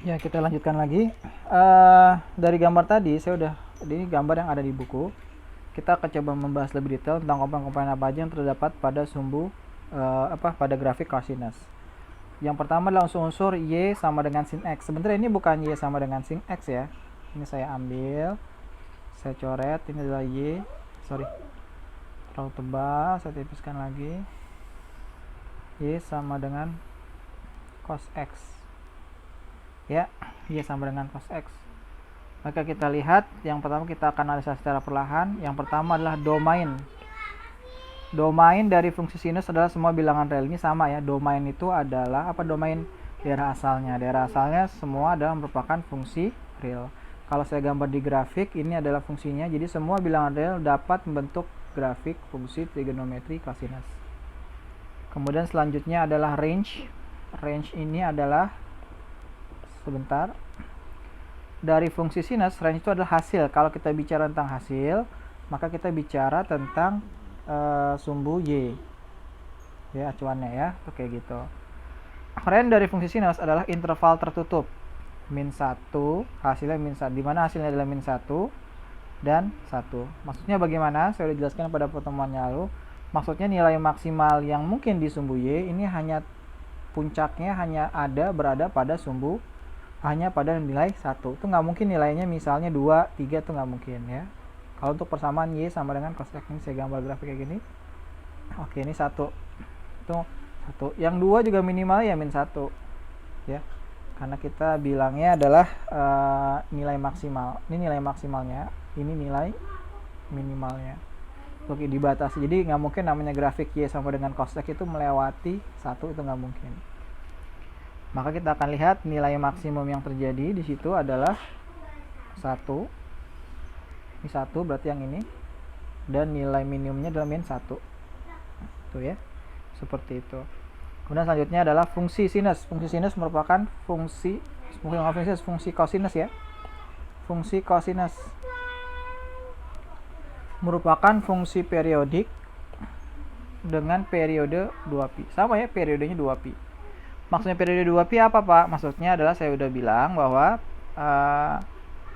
Ya, kita lanjutkan lagi. Dari gambar tadi, ini gambar yang ada di buku. Kita akan coba membahas lebih detail tentang komponen-komponen apa aja yang terdapat pada pada grafik cosinus. Yang pertama adalah unsur-unsur Y sama dengan sin X. Sebenarnya ini bukan Y sama dengan sin X ya. Ini saya ambil, saya coret, ini adalah Y. Sorry, terlalu tebal, saya tipiskan lagi. Y sama dengan cos X. Ya, Y sama dengan cos X. Maka kita lihat, yang pertama kita akan analisa secara perlahan. Yang pertama adalah domain. Domain dari fungsi sinus adalah semua bilangan real. Ini sama ya, domain itu adalah apa? Domain daerah asalnya. Daerah asalnya semua adalah merupakan fungsi real. Kalau saya gambar di grafik, ini adalah fungsinya. Jadi semua bilangan real dapat membentuk grafik fungsi trigonometri cosinus. Kemudian selanjutnya adalah range. Range ini adalah, sebentar, dari fungsi sinus. Range itu adalah hasil. Kalau kita bicara tentang hasil, maka kita bicara tentang sumbu Y ya, acuannya ya, oke gitu. Range dari fungsi sinus adalah interval tertutup min 1, hasilnya min 1, dimana hasilnya adalah min 1 dan 1. Maksudnya bagaimana? Saya sudah jelaskan pada pertemuan lalu. Maksudnya nilai maksimal yang mungkin di sumbu Y ini hanya puncaknya berada pada sumbu, hanya pada nilai 1. Itu nggak mungkin nilainya misalnya 2, 3, itu nggak mungkin ya. Kalau untuk persamaan Y sama dengan cos X, ini saya gambar grafik kayak gini. Oke, ini 1. Itu 1. Yang 2 juga minimal ya min 1. Ya. Karena kita bilangnya adalah nilai maksimal. Ini nilai maksimalnya, ini nilai minimalnya. Oke, dibatasi. Jadi nggak mungkin namanya grafik Y sama dengan cos X itu melewati 1, itu nggak mungkin. Maka kita akan lihat nilai maksimum yang terjadi di situ adalah 1. Ini 1 berarti yang ini, dan nilai minimumnya adalah min 1. Tuh ya, seperti itu. Kemudian selanjutnya adalah fungsi sinus. Fungsi sinus merupakan fungsi cosinus ya. Fungsi cosinus merupakan fungsi periodik dengan periode 2pi. Sama ya, periodenya 2pi. Maksudnya periode 2pi apa Pak? Maksudnya adalah saya udah bilang bahwa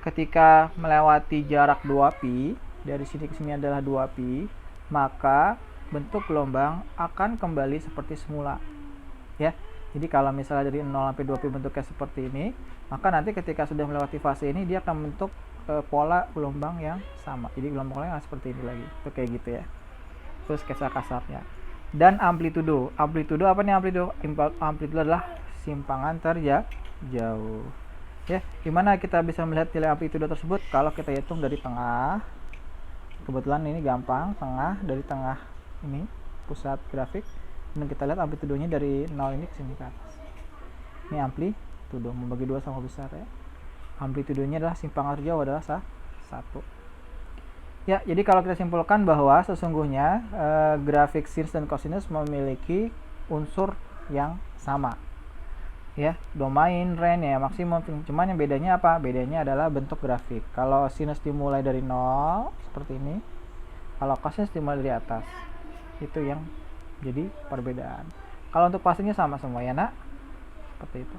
ketika melewati jarak 2pi, dari sini ke sini adalah 2pi, maka bentuk gelombang akan kembali seperti semula. Ya. Jadi kalau misalnya dari 0 sampai 2pi bentuknya seperti ini, maka nanti ketika sudah melewati fase ini dia akan membentuk pola gelombang yang sama. Jadi gelombangnya seperti ini lagi. Itu kayak gitu ya. Terus kasar-kasarnya. Dan amplitudo. Amplitudo apa nih amplitudo? Amplitudo adalah simpangan terjauh. Ya, gimana kita bisa melihat nilai amplitudo tersebut? Kalau kita hitung dari tengah, kebetulan ini gampang, dari tengah ini pusat grafik, dan kita lihat amplitudonya dari 0 ini ke sini ke atas. Ini amplitudo, membagi 2 sama besar ya. Amplitudonya adalah simpangan terjauh adalah 1. Ya, jadi kalau kita simpulkan bahwa sesungguhnya grafik sinus dan cosinus memiliki unsur yang sama. Ya, domain, range ya, maksimum, cuman yang bedanya apa? Bedanya adalah bentuk grafik. Kalau sinus dimulai dari 0 seperti ini, kalau cosinus dimulai dari atas. Itu yang jadi perbedaan. Kalau untuk fasenya sama semua ya, Nak. Seperti itu.